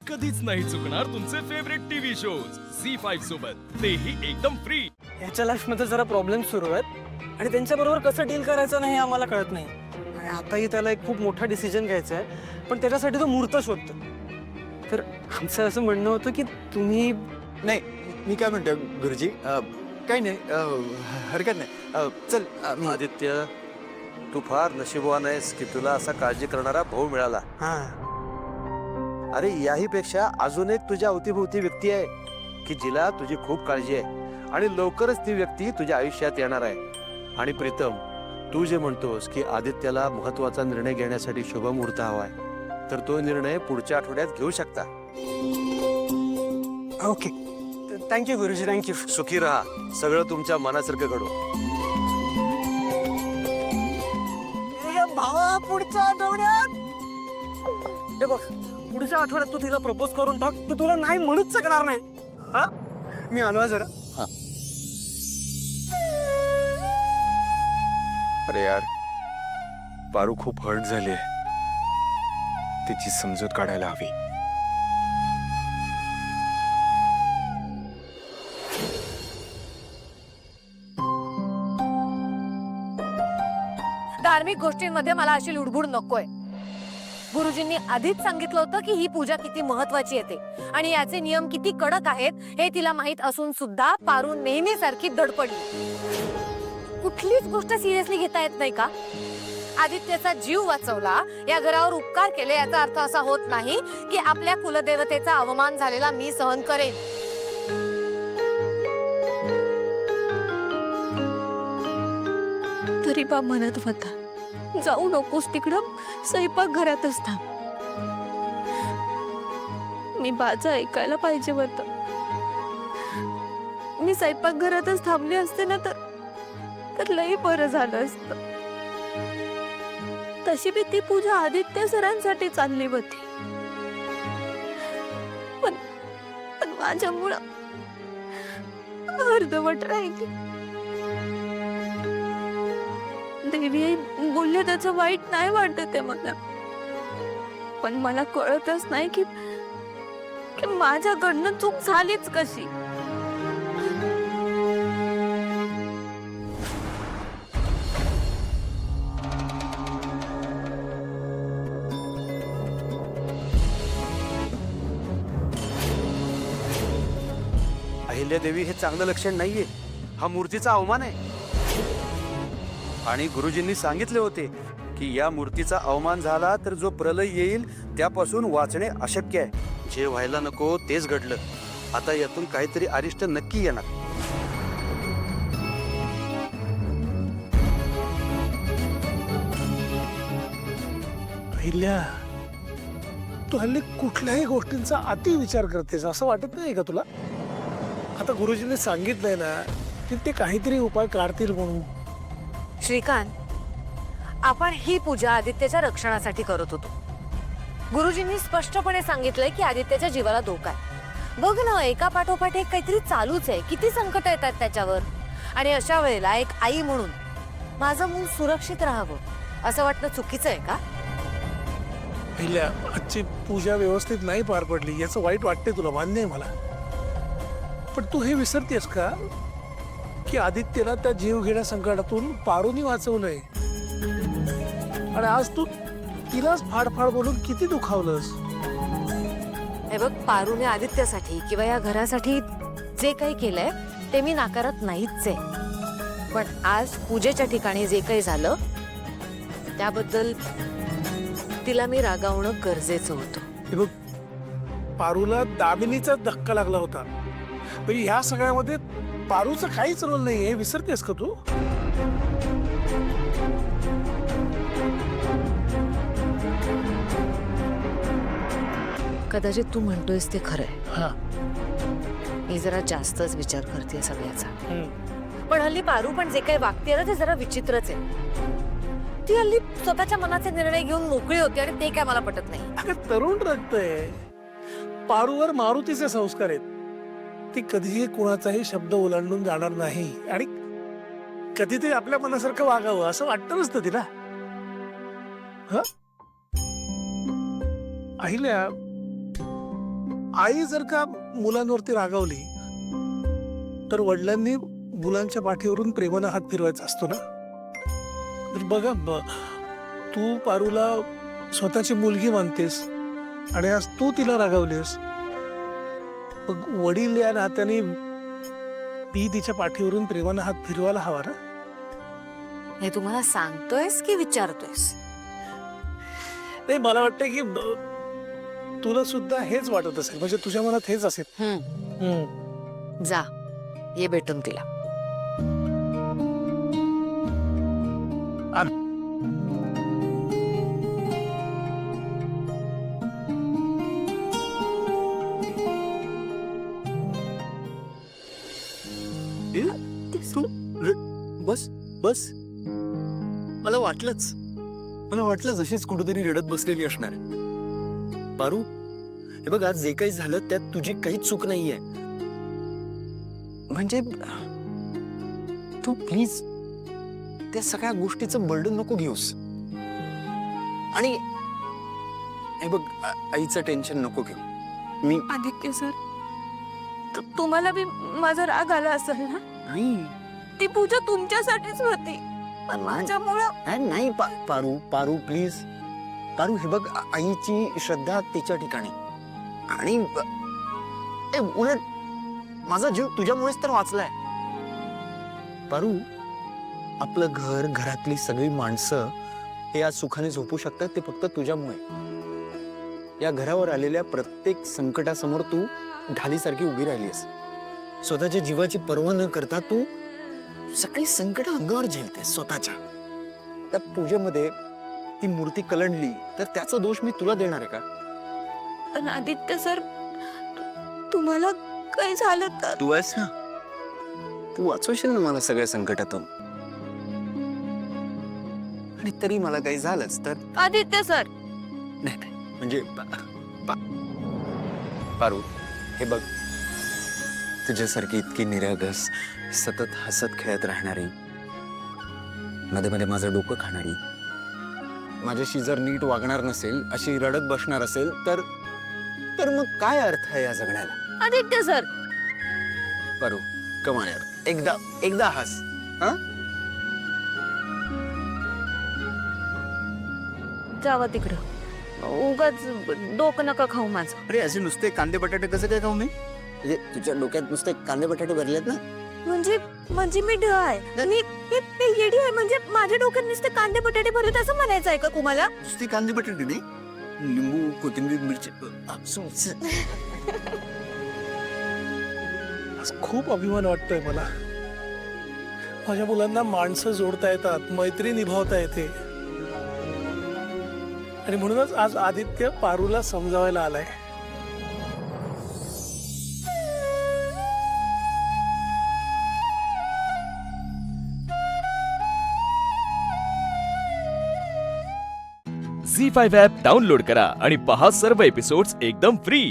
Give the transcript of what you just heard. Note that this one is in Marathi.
कधीच नाही चुकणार तुमचे फेवरेट टीव्ही शोज झी5 सोबत, तेही एकदम फ्री. ह्याच्या लाईफमध्ये जरा प्रॉब्लेम सुरू आहेत आणि त्यांच्याबरोबर कसं डील करायचं नाही हे आम्हाला कळत नाही. आणि आताही त्याला एक खूप मोठा डिसिजन घ्यायचा आहे, पण त्याच्यासाठी तो मुहूर्त शोधतो. तर आमचं असं म्हणणं होतं की तुम्ही नाही, मी काय म्हणतो गुरुजी, काही नाही, हरकत नाही. चल आदित्य, तू फार नशीबवान आहेस की तुला असा काळजी करणारा भाऊ मिळाला. हां अरे याही पेक्षा अजून एक तुझ्या अवतीभोवती व्यक्ती आहे की जिला तुझी खूप काळजी आहे आणि लवकरच ती व्यक्ती तुझ्या आयुष्यात येणार आहे. आणि प्रीतम, तू जे म्हणतोस की आदित्याला महत्वाचा निर्णय घेण्यासाठी शुभ मुहूर्त हवाय, तर तो निर्णय पुढच्या आठवड्यात घेऊ शकता. ओके, थँक्यू गुरुजी, थँक्यू. सुखी राहा, सगळं तुमच्या मनासारखं घडो. भावा, पुढच्या आठवड्यात हे बघ, पुढच्या आठवड्यात तू तिला प्रपोज करून टाक. तू तुला नाही म्हणूच शकणार नाही. हा, मी आलो जरा. अरे यार, पारू खूप हर्ट झाली आहे, तिची समजूत काढायला हवी. धार्मिक गोष्टींमध्ये मला अशी लुडबुड नकोय. गुरुजींनी आधीच सांगितलं होतं की ही पूजा किती महत्वाची येते आणि याचे नियम किती कडक आहेत हे तिला माहित असून सुद्धा पारू नेहमीसारखी धडपडली. कुठलीच गोष्ट सिरियसली घेता येत नाही का? आदित्यचा जीव वाचवला, या घरावर उपकार केले, याचा अर्थ असा होत नाही की आपल्या कुलदेवतेचा अवमान झालेला मी सहन करेन. तरी बा म्हणत होता, जाऊ नकोस तिकडं, स्वयंपाक घरातच थांब. मी बाजा ऐकायला पाहिजे होत. मी स्वयंपाक घरातच थांबले असते ना तर लई बरं झालं असतं. तशी बी ती पूजा आदित्य सरांसाठी चालली होती, पण माझ्यामुळं अर्धवट राहिली. देवी बोलले त्याचं वाईट नाही वाटत आहे मला, पण मला कळतच नाही की माझ्याकडनं चूक झालीच कशी. अहिल्यादेवी, हे चांगलं लक्षण नाहीये. हा मूर्तीचा अवमान आहे. आणि गुरुजींनी सांगितले होते की या मूर्तीचा अवमान झाला तर जो प्रलय येईल त्यापासून वाचणे अशक्य आहे. जे व्हायला नको तेच घडलं. आता यातून काहीतरी अरिष्ट नक्की येणार. अहिल्या, तू हल्ली कुठल्याही गोष्टींचा अति विचार करतेस असं वाटत नाही का तुला? आता गुरुजींनी सांगितलंय ना की ते काहीतरी उपाय काढतील म्हणून. श्रीकांत, आपण ही पूजा आदित्यच्या रक्षणासाठी करत होतो. गुरुजींनी स्पष्टपणे सांगितलंय की आदित्यच्या जीवाला धोका आहे. बघ ना, एका पाठोपाठ एक काहीतरी चालूच आहे. किती संकट येतात त्याच्यावर. आणि अशा वेळेला एक आई म्हणून माझं मूल सुरक्षित राहावं असं वाटणं चुकीचं आहे का? अहिल्या, आजची पूजा व्यवस्थित नाही पार पडली याचं वाईट वाटते तुला, मान्य आहे मला. पण तू हे विसरतेस का की आदित्यला त्या जीवघेण्या संकटातून पारूनी वाचवलंय आणि आज तू तिलाच फाडफाड बोलून किती दुखावलंस. हे बघ, पारूने आदित्यसाठी किंवा या घरासाठी जे काही केलंय ते मी नाकारत नाहीच आहे, पण आज पूजेच्या ठिकाणी जे काही झालं त्याबद्दल तिला मी रागावणं गरजेचं होतं. हे बघ, पारूला दामिनीचा धक्का लागला होता, पण ह्या सगळ्यामध्ये पारूचा काहीच रोल नाही, हे विसरतेस का तू? कदाचित तू म्हणतोयस ते खरंय. हा, मी जरा जास्तच विचार करते सगळ्याचा. पण हल्ली पारू पण जे काही वागते ना ते जरा विचित्रच आहे. ती हल्ली स्वतःच्या मनाचे निर्णय घेऊन मोकळी होती आणि ते काय मला पटत नाही. अगं, तरुण रक्त आहे. पारूवर मारुतीचे संस्कार आहेत. ती कधीही कुणाचाही शब्द ओलांडून जाणार नाही आणि कधीतरी आपल्या मनासारखं वागावं असं वाटतं नसतं तिला. अहिल्या, आई जर का मुलांवरती रागावली तर वडिलांनी मुलांच्या पाठीवरून प्रेमानं हात फिरवायचा असतो ना. तर बघा तू पारूला स्वतःची मुलगी मानतेस आणि आज तू तिला रागावलीस. मग वडील या नात्याने ती तिच्या पाठीवरून प्रेमानं हात फिरवायला हवा ना. हे तुम्हाला सांगतोयस की विचारतोयस? नाही, मला वाटतं की तुला सुद्धा हेच वाटत असेल, म्हणजे तुझ्या मनात हेच असेल. जा, ये भेटून तिला. बस बस, मला वाटलं जशीच कुठेतरी रडत बसलेली असणार. पारू, हे बघ, आज जे काही झालं त्यात तुझी काहीच चूक नाहीये. म्हणजे तू प्लीज त्या सगळ्या गोष्टीचं बर्डन नको घेऊस. आणि हे बघ, आईचं टेन्शन नको घेऊ. मी आदित्य सर, तुम्हाला बी माझा राग आला असेल ना. नाही ती पूजा तुमच्यासाठीच होती, पण माझ्यामुळं नाही पारू पारू प्लीज. पारू, हे बघ, आईची श्रद्धा तिच्या ठिकाणी. आणि उलट माझा जीव तुझ्यामुळेच तर वाचलाय. पारू, आपलं घर, घरातली सगळी माणसं हे आज सुखाने झोपू शकतात ते फक्त तुझ्यामुळे. या घरावर आलेल्या प्रत्येक संकटासमोर तू ढालीसारखी उभी राहिलीस. स्वतःच्या जीवाची पर्वा न करता तू सगळी संकट अंगावर झेलतेस स्वतःच्या. त्या पूजेमध्ये ती मूर्ती कलंडली तर त्याचा दोष मी तुला देणार आहे का? पण आदित्य सर, तुम्हाला काही झालं तर? तू आहेस ना, तू वाचवशील ना मला सगळ्या संकटातून. आणि तरी मला काही झालंच तर आदित्य सर, नाही म्हणजे पारू, हे बघ, तुझ्यासारखी इतकी निरागस, सतत हसत खेळत राहणारी, मध्ये मध्ये माझं डोकं खाणारी, माझ्याशी जर नीट वागणार नसेल, अशी रडत बसणार असेल तर मग काय अर्थ आहे या जगण्याला? आदित्य सर, पारू, कमाल यार, एकदा हस. हा, जावा तिकडं. उगाच डोकं नका खाऊ माझं. अरे असे नुसते कांदे बटाटे कसं काय खाऊ मी? म्हणजे तुझ्या डोक्यात नुसते कांदे बटाटे भरलेत ना? म्हणजे मी ढ आहे, मी येडी आहे. म्हणजे माझ्या डोक्यात नुसते कांदे बटाटे भरले असं म्हणायचं आहे का तुम्हाला? नुसते कांदे बटाटे नाही, लिंबू, कोथिंबीर, मिरची. आज खूप अभिमान वाटतोय मला. माझ्या मुलांना माणसं जोडता येतात, मैत्री निभावता येते. आणि म्हणूनच आज आदित्य पारूला समजावायला आलाय. झी 5 ॲप डाउनलोड करा आणि पहा सर्व एपिसोड्स एकदम फ्री.